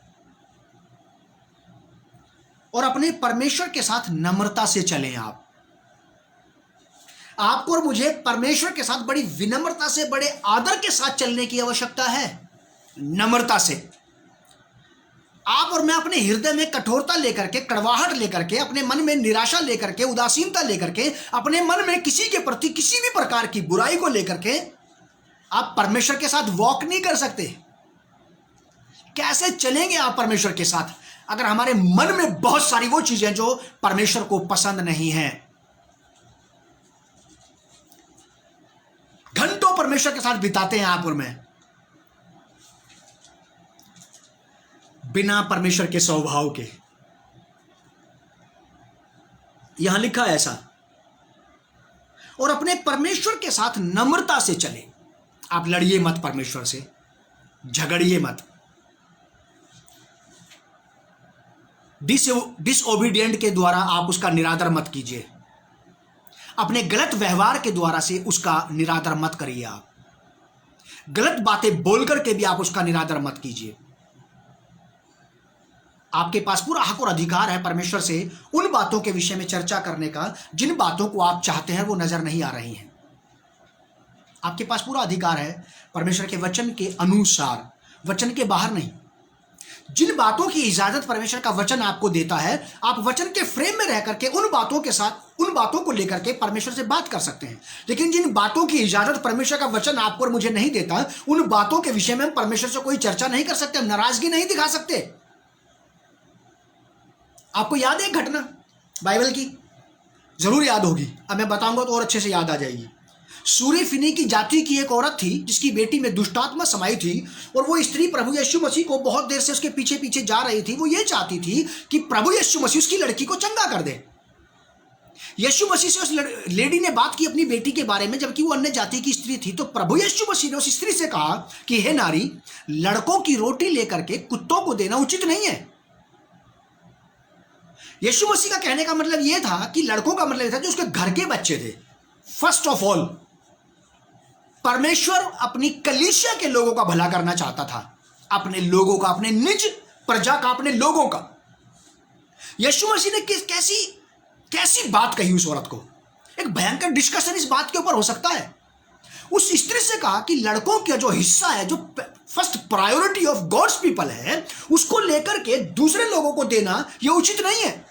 और अपने परमेश्वर के साथ नम्रता से चलें। आपको और मुझे परमेश्वर के साथ बड़ी विनम्रता से, बड़े आदर के साथ चलने की आवश्यकता है। नम्रता से आप और मैं अपने हृदय में कठोरता लेकर के, कड़वाहट लेकर के, अपने मन में निराशा लेकर के, उदासीनता लेकर के, अपने मन में किसी के प्रति किसी भी प्रकार की बुराई को लेकर के आप परमेश्वर के साथ वॉक नहीं कर सकते। कैसे चलेंगे आप परमेश्वर के साथ अगर हमारे मन में बहुत सारी वो चीजें जो परमेश्वर को पसंद नहीं है? घंटों परमेश्वर के साथ बिताते हैं आप और मैं, बिना परमेश्वर के स्वभाव के। यहां लिखा है ऐसा, और अपने परमेश्वर के साथ नम्रता से चले। आप लड़िए मत परमेश्वर से, झगड़िए मत, डिसओबीडिएंट के द्वारा आप उसका निरादर मत कीजिए, अपने गलत व्यवहार के द्वारा से उसका निरादर मत करिए। आप गलत बातें बोल करके भी आप उसका निरादर मत कीजिए। आपके पास पूरा हक और अधिकार है परमेश्वर से उन बातों के विषय में चर्चा करने का जिन बातों को आप चाहते हैं वो नजर नहीं आ रही हैं। आपके पास पूरा अधिकार है परमेश्वर के वचन के अनुसार, वचन के बाहर नहीं। जिन बातों की इजाजत परमेश्वर का वचन आपको देता है, आप वचन के फ्रेम में रह करके उन बातों के साथ, उन बातों को लेकर के परमेश्वर से बात कर सकते हैं। लेकिन जिन बातों की इजाजत परमेश्वर का वचन आपको और मुझे नहीं देता, उन बातों के विषय में हम परमेश्वर से कोई चर्चा नहीं कर सकते, नाराजगी नहीं दिखा सकते। आपको याद है एक घटना बाइबल की? जरूर याद होगी, अब मैं बताऊंगा तो और अच्छे से याद आ जाएगी। सूरीफिनी की जाति की एक औरत थी जिसकी बेटी में दुष्टात्मा समाई थी, और वो स्त्री प्रभु यीशु मसीह को बहुत देर से उसके पीछे पीछे जा रही थी। वो ये चाहती थी कि प्रभु यीशु मसीह उसकी लड़की को चंगा कर दे। यीशु मसीह से उस लेडी ने बात की अपनी बेटी के बारे में, जबकि वो अन्य जाति की स्त्री थी। तो प्रभु यीशु मसीह ने उस स्त्री से कहा कि हे नारी, लड़कों की रोटी लेकर के कुत्तों को देना उचित नहीं है। यीशु मसीह का कहने का मतलब यह था कि लड़कों का मतलब था जो उसके घर के बच्चे थे। फर्स्ट ऑफ ऑल परमेश्वर अपनी कलीसिया के लोगों का भला करना चाहता था, अपने लोगों का, अपने निज प्रजा का, अपने लोगों का। यीशु मसीह ने कैसी बात कही उस औरत को। एक भयंकर डिस्कशन इस बात के ऊपर हो सकता है। उस स्त्री से कहा कि लड़कों का जो हिस्सा है, जो first priority of God's people है, उसको लेकर के दूसरे लोगों को देना यह उचित नहीं है।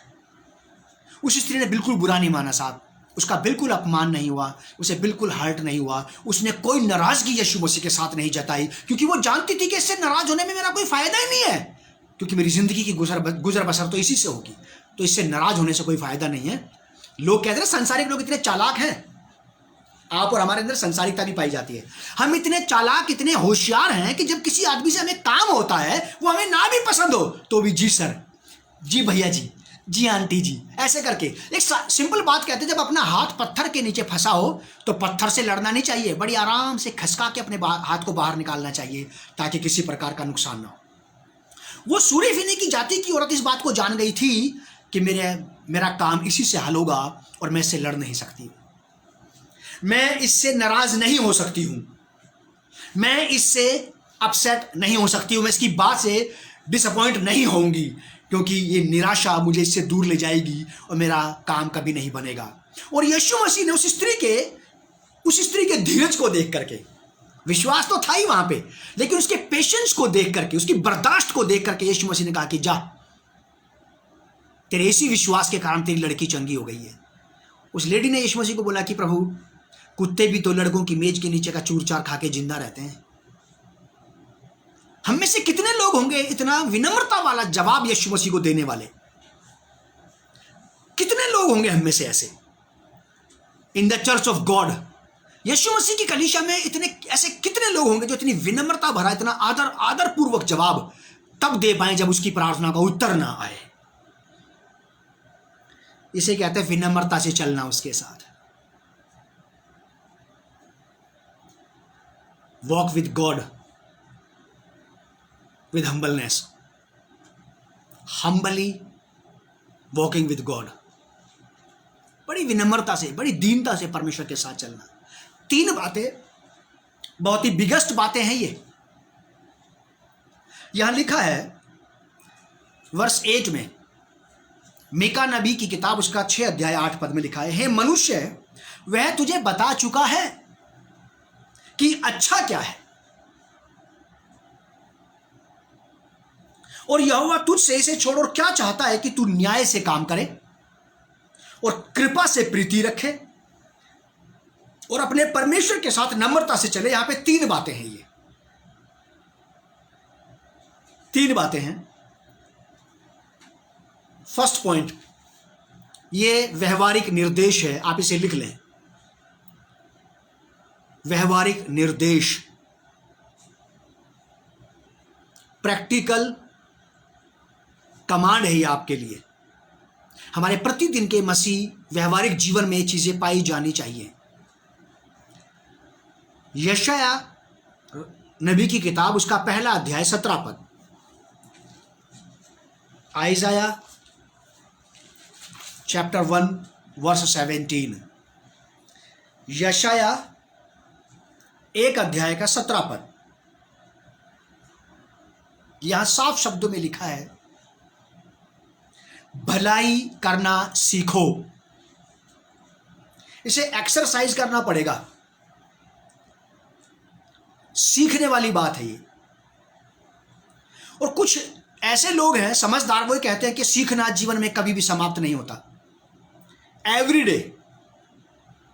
उस स्त्री ने बिल्कुल बुरा नहीं माना साहब, उसका बिल्कुल अपमान नहीं हुआ, उसे बिल्कुल हर्ट नहीं हुआ, उसने कोई नाराजगी यीशु मसीह के साथ नहीं जताई, क्योंकि वो जानती थी कि इससे नाराज होने में मेरा कोई फायदा ही नहीं है, क्योंकि मेरी जिंदगी की गुजर बसर तो इसी से होगी, तो इससे नाराज होने से कोई फायदा नहीं है। लोग कहते हैं सांसारिक लोग इतने चालाक हैं, आप और हमारे अंदर संसारिकता भी पाई जाती है। हम इतने चालाक, इतने होशियार हैं कि जब किसी आदमी से हमें काम होता है, वो हमें ना भी पसंद हो तो भी जी सर, जी भैया जी, जी आंटी जी, ऐसे करके एक सिंपल बात कहते हैं, जब अपना हाथ पत्थर के नीचे फंसा हो तो पत्थर से लड़ना नहीं चाहिए, बड़ी आराम से खसका के अपने हाथ को बाहर निकालना चाहिए ताकि किसी प्रकार का नुकसान ना हो। वो सूरीफिनी की जाति की औरत इस बात को जान गई थी कि मेरा काम इसी से हल होगा और मैं इससे लड़ नहीं सकती, मैं इससे नाराज नहीं हो सकती हूं, मैं इससे अपसेट नहीं हो सकती हूं, मैं इसकी बात से डिसअपॉइंट नहीं होंगी, क्योंकि ये निराशा मुझे इससे दूर ले जाएगी और मेरा काम कभी नहीं बनेगा। और यीशु मसीह ने उस स्त्री के धीरज को देख करके, विश्वास तो था ही वहां पे, लेकिन उसके पेशेंस को देख करके, उसकी बर्दाश्त को देख करके यीशु मसीह ने कहा कि जा, तेरे इसी विश्वास के कारण तेरी लड़की चंगी हो गई है। उस लेडी ने यीशु मसीह को बोला कि प्रभु, कुत्ते भी तो लड़कों की मेज के नीचे का चूर चार खा के जिंदा रहते हैं। हम में से कितने लोग होंगे इतना विनम्रता वाला जवाब यीशु मसीह को देने वाले? कितने लोग होंगे हम में से ऐसे in the church of God? यीशु मसीह की कलीसिया में इतने ऐसे कितने लोग होंगे जो इतनी विनम्रता भरा, इतना आदर पूर्वक जवाब तब दे पाए जब उसकी प्रार्थना का उत्तर ना आए। इसे कहते हैं विनम्रता से चलना उसके साथ। Walk with God with humbleness, humbly walking with God, बड़ी विनम्रता से, बड़ी दीनता से परमेश्वर के साथ चलना। 3 बातें, बहुत ही बिगेस्ट बातें हैं ये। यहां लिखा है वर्स 8 में, मीका नबी की किताब उसका 6 अध्याय 8 पद में लिखा है, हे मनुष्य, वह तुझे बता चुका है कि अच्छा क्या है, और यहोवा तुझसे इसे छोड़ और क्या चाहता है कि तू न्याय से काम करे और कृपा से प्रीति रखे और अपने परमेश्वर के साथ नम्रता से चले। यहां पे 3 बातें हैं, ये 3 बातें हैं। फर्स्ट पॉइंट, ये व्यवहारिक निर्देश है, आप इसे लिख लें। व्यवहारिक निर्देश, प्रैक्टिकल कमांड है ये आपके लिए। हमारे प्रतिदिन के मसीह व्यवहारिक जीवन में ये चीजें पाई जानी चाहिए। यशाया नबी की किताब उसका 1 अध्याय 17 पद, आइजाया चैप्टर 1 वर्स 17, यशाया 1 अध्याय का 17 पद, यहां साफ शब्दों में लिखा है, भलाई करना सीखो। इसे एक्सरसाइज करना पड़ेगा, सीखने वाली बात है ये। और कुछ ऐसे लोग हैं समझदार, वो कहते हैं कि सीखना जीवन में कभी भी समाप्त नहीं होता। Every day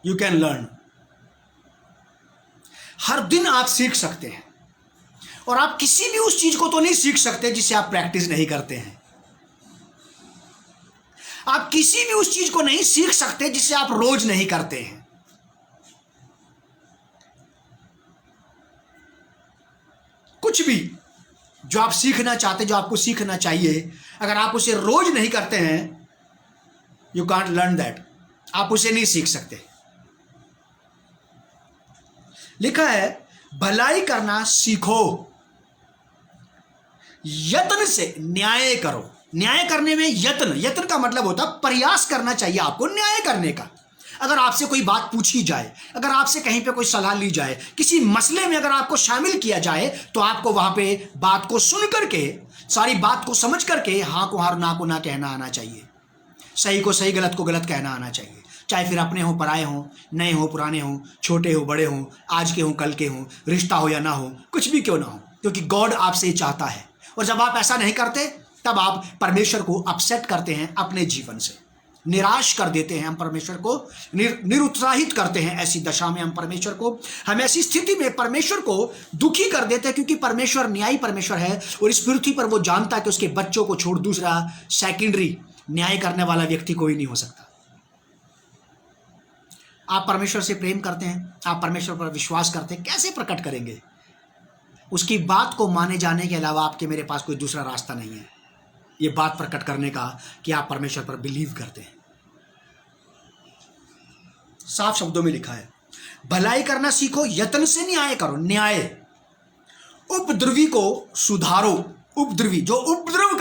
you can learn. हर दिन आप सीख सकते हैं, और आप किसी भी उस चीज को तो नहीं सीख सकते जिसे आप प्रैक्टिस नहीं करते हैं। आप किसी भी उस चीज को नहीं सीख सकते जिसे आप रोज नहीं करते हैं। कुछ भी जो आप सीखना चाहते, जो आपको सीखना चाहिए, अगर आप उसे रोज नहीं करते हैं, यू कांट लर्न दैट। आप उसे नहीं सीख सकते। लिखा है भलाई करना सीखो, यत्न से न्याय करो। न्याय करने में यत्न का मतलब होता है प्रयास करना चाहिए आपको न्याय करने का। अगर आपसे कोई बात पूछी जाए, अगर आपसे कहीं पे कोई सलाह ली जाए, किसी मसले में अगर आपको शामिल किया जाए, तो आपको वहां पे बात को सुन करके, सारी बात को समझ करके हाँ को हाँ, ना को ना कहना आना चाहिए। सही को सही, गलत को गलत कहना आना चाहिए। चाहे फिर अपने हो, पराए हो, नए हो, पुराने हो, छोटे हो, बड़े हो, आज के हो, कल के हो, रिश्ता हो या ना हो, कुछ भी क्यों ना हो, क्योंकि गॉड आपसे ही चाहता है। और जब आप ऐसा नहीं करते, तब आप परमेश्वर को अपसेट करते हैं अपने जीवन से, निराश कर देते हैं। हम परमेश्वर को निरुत्साहित करते हैं। ऐसी दशा में हम ऐसी स्थिति में परमेश्वर को दुखी कर देते हैं, क्योंकि परमेश्वर न्यायी परमेश्वर है, और इस पृथ्वी पर वो जानता है कि उसके बच्चों को छोड़ दूसरा सेकेंडरी न्याय करने वाला व्यक्ति कोई नहीं हो सकता। आप परमेश्वर से प्रेम करते हैं, आप परमेश्वर पर विश्वास करते हैं, कैसे प्रकट करेंगे? उसकी बात को माने जाने के अलावा आपके मेरे पास कोई दूसरा रास्ता नहीं है ये बात प्रकट करने का कि आप परमेश्वर पर बिलीव करते हैं। साफ शब्दों में लिखा है भलाई करना सीखो, यत्न से न्याय करो। न्याय, उपद्रवी को सुधारो। उपद्रवी जो उपद्रव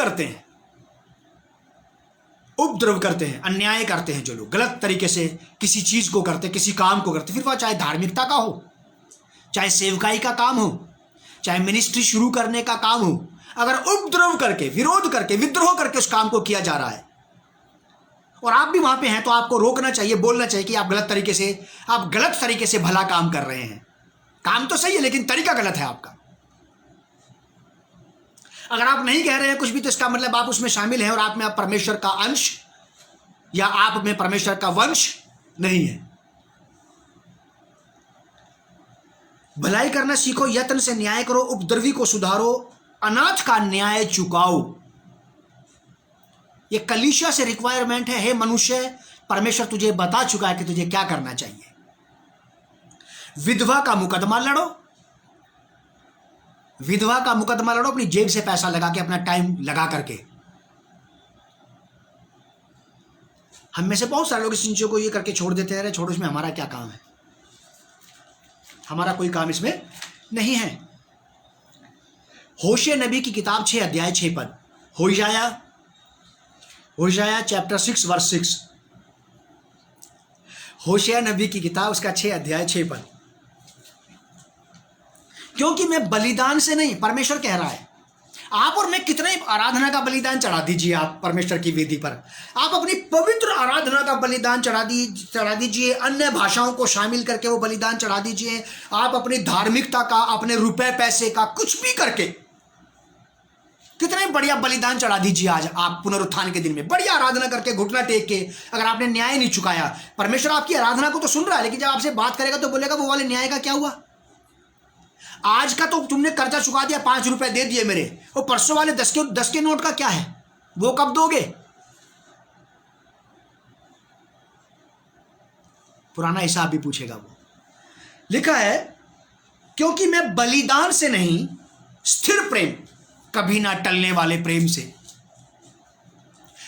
करते हैं, अन्याय करते हैं, जो लोग गलत तरीके से किसी चीज को करते, किसी काम को करते, फिर वह चाहे धार्मिकता का हो, चाहे सेवकाई का काम हो, चाहे मिनिस्ट्री शुरू करने का काम हो, अगर उपद्रव करके, विरोध करके, विद्रोह करके उस काम को किया जा रहा है और आप भी वहां पे हैं, तो आपको रोकना चाहिए, बोलना चाहिए कि आप गलत तरीके से भला काम कर रहे हैं। काम तो सही है, लेकिन तरीका गलत है आपका। अगर आप नहीं कह रहे हैं कुछ भी, तो इसका मतलब आप उसमें शामिल हैं और आप में परमेश्वर का अंश या आप में परमेश्वर का वंश नहीं है। भलाई करना सीखो, यत्न से न्याय करो, उपद्रवी को सुधारो, अनाथ का न्याय चुकाओ। ये कलीसिया से रिक्वायरमेंट है। हे मनुष्य, परमेश्वर तुझे बता चुका है कि तुझे क्या करना चाहिए। विधवा का मुकदमा लड़ो, अपनी जेब से पैसा लगा के, अपना टाइम लगा करके। हम में से बहुत सारे लोग इस चीजों को ये करके छोड़ देते हैं, अरे छोड़ो, इसमें हमारा क्या काम है, हमारा कोई काम इसमें नहीं है। होशिया नबी की किताब 6 अध्याय 6 पद, होशिया चैप्टर 6 वर्स 6, होशिया नबी की किताब उसका 6 अध्याय 6 पद। क्योंकि मैं बलिदान से नहीं, परमेश्वर कह रहा है, आप और मैं कितने आराधना का बलिदान चढ़ा दीजिए आप परमेश्वर की वेदी पर, आप अपनी पवित्र आराधना का बलिदान चढ़ा दीजिए, अन्य भाषाओं को शामिल करके वो बलिदान चढ़ा दीजिए, आप अपनी धार्मिकता का, अपने रुपए पैसे का, कुछ भी करके कितने बढ़िया बलिदान चढ़ा दीजिए। आज आप पुनरुत्थान के दिन में बढ़िया आराधना करके, घुटना टेक के, अगर आपने न्याय नहीं चुकाया, परमेश्वर आपकी आराधना को तो सुन रहा है, लेकिन जब आपसे बात करेगा तो बोलेगा वो वाले न्याय का क्या हुआ? आज का तो तुमने कर्जा चुका दिया, 5 रुपए दे दिए मेरे, वो परसों वाले 10 के नोट का क्या है, वो कब दोगे? पुराना हिसाब भी पूछेगा वो। लिखा है क्योंकि मैं बलिदान से नहीं, स्थिर प्रेम, कभी ना टलने वाले प्रेम से।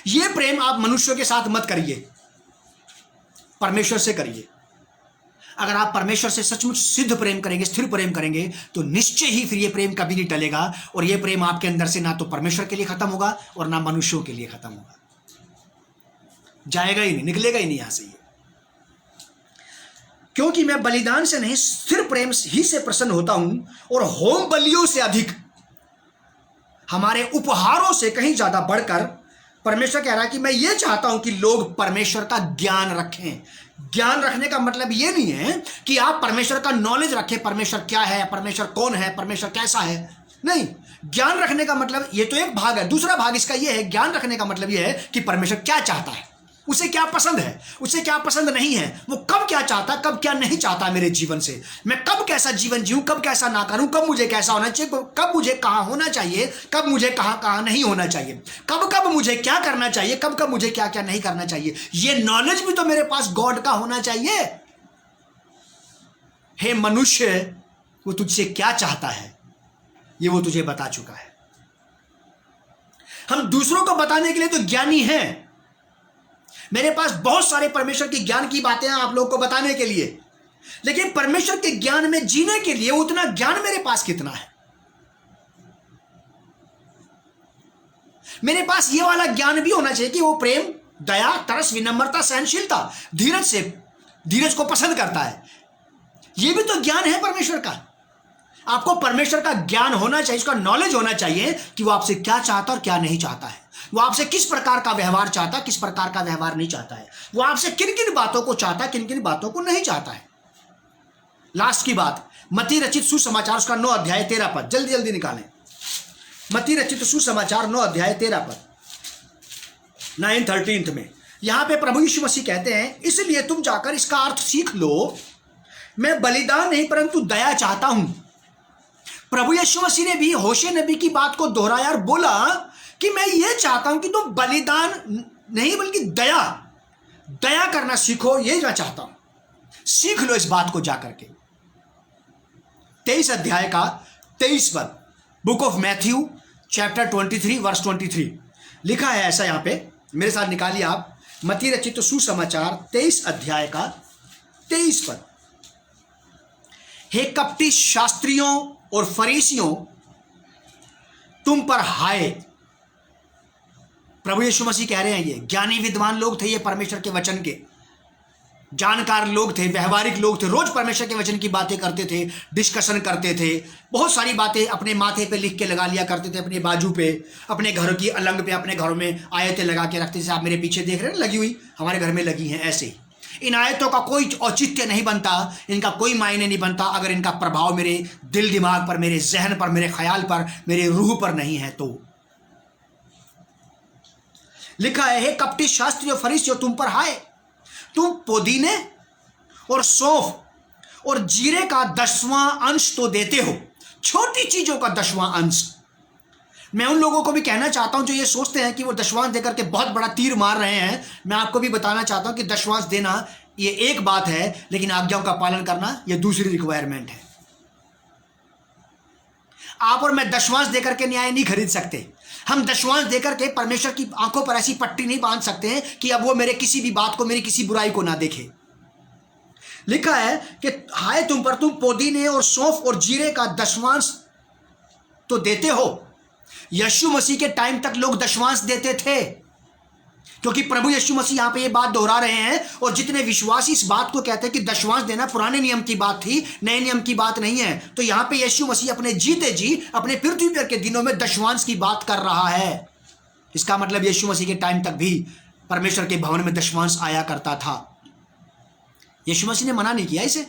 यह प्रेम आप मनुष्यों के साथ मत करिए, परमेश्वर से करिए। अगर आप परमेश्वर से सचमुच सिद्ध प्रेम करेंगे, स्थिर प्रेम करेंगे, तो निश्चय ही फिर यह प्रेम कभी नहीं टलेगा, और यह प्रेम आपके अंदर से ना तो परमेश्वर के लिए खत्म होगा और ना मनुष्यों के लिए खत्म होगा, जाएगा ही नहीं, निकलेगा ही नहीं यहां से। क्योंकि मैं बलिदान से नहीं, स्थिर प्रेम ही से प्रसन्न होता हूं, और होम बलियों से अधिक, हमारे उपहारों से कहीं ज्यादा बढ़कर परमेश्वर कह रहा है कि मैं ये चाहता हूं कि लोग परमेश्वर का ज्ञान रखें। ज्ञान रखने का मतलब ये नहीं है कि आप परमेश्वर का नॉलेज रखें, परमेश्वर क्या है, परमेश्वर कौन है, परमेश्वर कैसा है, नहीं। ज्ञान रखने का मतलब, ये तो एक भाग है, दूसरा भाग इसका ये है, ज्ञान रखने का मतलब ये है कि परमेश्वर क्या चाहता है, उसे क्या पसंद है, उसे क्या पसंद नहीं है, वो कब क्या चाहता, कब क्या नहीं चाहता मेरे जीवन से, मैं कब कैसा जीवन जीऊं, कब कैसा ना करूं, कब मुझे कैसा होना चाहिए, कब मुझे कहां होना चाहिए, कब मुझे कहां नहीं होना चाहिए, कब कब मुझे क्या करना चाहिए, कब कब मुझे क्या क्या नहीं करना चाहिए। ये नॉलेज भी तो मेरे पास गॉड का होना चाहिए। हे मनुष्य, वो तुझसे क्या चाहता है ये वो तुझे बता चुका है। हम दूसरों को बताने के लिए तो ज्ञानी हैं, मेरे पास बहुत सारे परमेश्वर के ज्ञान की बातें हैं आप लोगों को बताने के लिए, लेकिन परमेश्वर के ज्ञान में जीने के लिए उतना ज्ञान मेरे पास कितना है? मेरे पास ये वाला ज्ञान भी होना चाहिए कि वो प्रेम, दया, तरस, विनम्रता, सहनशीलता, धीरज को पसंद करता है। ये भी तो ज्ञान है परमेश्वर का। आपको परमेश्वर का ज्ञान होना चाहिए, उसका नॉलेज होना चाहिए कि वो आपसे क्या चाहता और क्या नहीं चाहता है, वो आपसे किस प्रकार का व्यवहार चाहता है, किस प्रकार का व्यवहार नहीं चाहता है, वो आपसे किन किन बातों को चाहता है, किन किन बातों को नहीं चाहता है। लास्ट की बात, मत्ती रचित सुसमाचार उसका 9 अध्याय 13 पद, जल्दी जल्दी निकालें। मत्ती रचित सुसमाचार 9 अध्याय 13 पद 9:13 में यहां पे प्रभु यीशु मसीह कहते हैं, इसलिए तुम जाकर इसका अर्थ सीख लो, मैं बलिदान नहीं परंतु दया चाहता हूं। प्रभु यीशु मसीह ने भी होशे नबी की बात को दोहराया और बोला कि मैं ये चाहता हूं कि तुम बलिदान नहीं बल्कि दया करना सीखो, ये मैं चाहता हूं। सीख लो इस बात को जाकर के। 23 अध्याय का 23 पद, book of Matthew chapter 23 verse 23 लिखा है ऐसा, यहां पे मेरे साथ निकालिए आप। मत्ती रचित सुसमाचार 23 अध्याय का 23 पद, हे कपटी शास्त्रियों और फरीसियों, तुम पर हाय। प्रभु यीशु मसीह कह रहे हैं, ये ज्ञानी विद्वान लोग थे, ये परमेश्वर के वचन के जानकार लोग थे, व्यवहारिक लोग थे, रोज परमेश्वर के वचन की बातें करते थे, डिस्कशन करते थे, बहुत सारी बातें अपने माथे पे लिख के लगा लिया करते थे, अपने बाजू पे, अपने घर की अलंग पे, अपने घरों में आयतें लगा के रखते थे। आप मेरे पीछे देख रहे हैं लगी हुई, हमारे घर में लगी हैं ऐसे ही। इन आयतों का कोई औचित्य नहीं बनता, इनका कोई मायने नहीं बनता अगर इनका प्रभाव मेरे दिल दिमाग पर, मेरे जहन पर, मेरे ख्याल पर, मेरे रूह पर नहीं है तो। लिखा है, हे कपटी शास्त्री और फरीसियों, तुम पर हाय, तुम पुदीने और सौंफ और जीरे का 10वां अंश तो देते हो, छोटी चीजों का 10वां अंश। मैं उन लोगों को भी कहना चाहता हूं जो ये सोचते हैं कि वो दशवांश देकर के बहुत बड़ा तीर मार रहे हैं, मैं आपको भी बताना चाहता हूं कि दशवांश देना ये एक बात है, लेकिन आज्ञाओं का पालन करना ये दूसरी रिक्वायरमेंट है। आप और मैं दशवांश देकर के न्याय नहीं खरीद सकते। हम दशवांश देकर के परमेश्वर की आंखों पर ऐसी पट्टी नहीं बांध सकते हैं कि अब वो मेरे किसी भी बात को, मेरी किसी बुराई को ना देखे। लिखा है कि हाय तुम पर, तुम पुदीने और सौंफ और जीरे का दशवांश तो देते हो। यीशु मसीह के टाइम तक लोग दशवांश देते थे, क्योंकि प्रभु यीशु मसीह यहां पे ये बात दोहरा रहे हैं, और जितने विश्वासी इस बात को कहते हैं कि दशवांश देना पुराने नियम की बात थी, नए नियम की बात नहीं है, तो यहां पे यीशु मसीह अपने जीते जी अपने पृथ्वी पर के दिनों में दशवांश की बात कर रहा है। इसका मतलब यीशु मसीह के टाइम तक भी परमेश्वर के भवन में दशवांश आया करता था। यीशु मसीह ने मना नहीं किया इसे।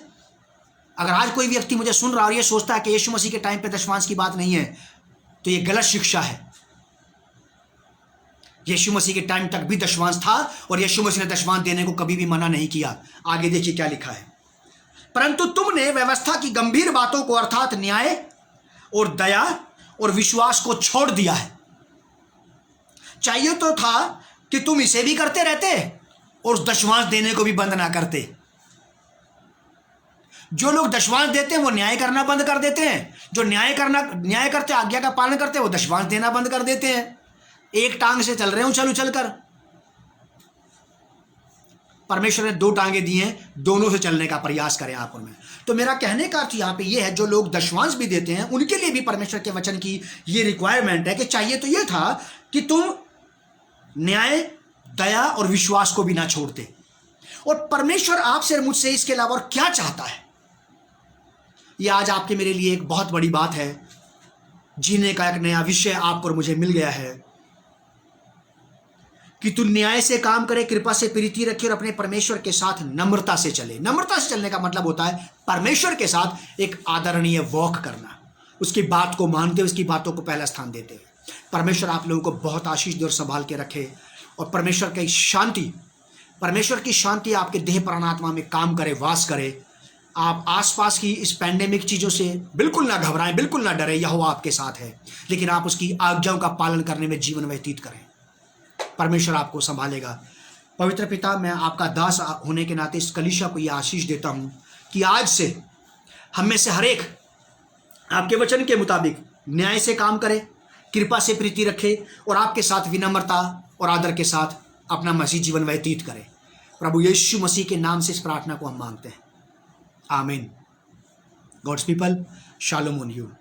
अगर आज कोई व्यक्ति मुझे सुन रहा और ये सोचता है कि यीशु मसीह के टाइम पे दशवांश की बात नहीं है, तो ये गलत शिक्षा है। यीशु मसीह के टाइम तक भी दशवांश था और यीशु मसीह ने दशवांश देने को कभी भी मना नहीं किया। आगे देखिए क्या लिखा है, परंतु तुमने व्यवस्था की गंभीर बातों को अर्थात न्याय और दया और विश्वास को छोड़ दिया है। चाहिए तो था कि तुम इसे भी करते रहते और उस दशवांश देने को भी बंद ना करते। जो लोग दशवांश देते हैं वो न्याय करना बंद कर देते हैं, जो न्याय करते, आज्ञा का पालन करते हैं, वो दशवांश देना बंद कर देते हैं। एक टांग से चल रहे हैं उछल कर। परमेश्वर ने 2 टांगे दी हैं, दोनों से चलने का प्रयास करें आप और मैं। तो मेरा कहने का अर्थ यहां पे ये है, जो लोग दशवांश भी देते हैं उनके लिए भी परमेश्वर के वचन की ये रिक्वायरमेंट है कि चाहिए तो ये था कि तुम न्याय, दया और विश्वास को भी ना छोड़ते। और परमेश्वर आपसे और मुझसे इसके अलावा और क्या चाहता है, ये आज आपके मेरे लिए एक बहुत बड़ी बात है। जीने का एक नया विषय आप और मुझे मिल गया है कि तू न्याय से काम करे, कृपा से प्रीति रखे और अपने परमेश्वर के साथ नम्रता से चले। नम्रता से चलने का मतलब होता है परमेश्वर के साथ एक आदरणीय वॉक करना, उसकी बात को मानते हुए उसकी बातों को पहला स्थान देते हैं। परमेश्वर आप लोगों को बहुत आशीष दे और संभाल के रखे, और परमेश्वर की शांति आपके देह प्राण आत्मा में काम करे, वास करे। आप आसपास की इस पैंडेमिक चीज़ों से बिल्कुल ना घबराएं, बिल्कुल ना डरें। यहोवा आपके साथ है, लेकिन आप उसकी आज्ञाओं का पालन करने में जीवन व्यतीत करें। परमेश्वर आपको संभालेगा। पवित्र पिता, मैं आपका दास होने के नाते इस कलीसिया को यह आशीष देता हूँ कि आज से हम में से हर एक आपके वचन के मुताबिक न्याय से काम करे, कृपा से प्रीति रखे, और आपके साथ विनम्रता और आदर के साथ अपना मसीह जीवन व्यतीत करे। प्रभु यीशु मसीह के नाम से इस प्रार्थना को हम मांगते हैं, आमीन। God's people, shalom on you.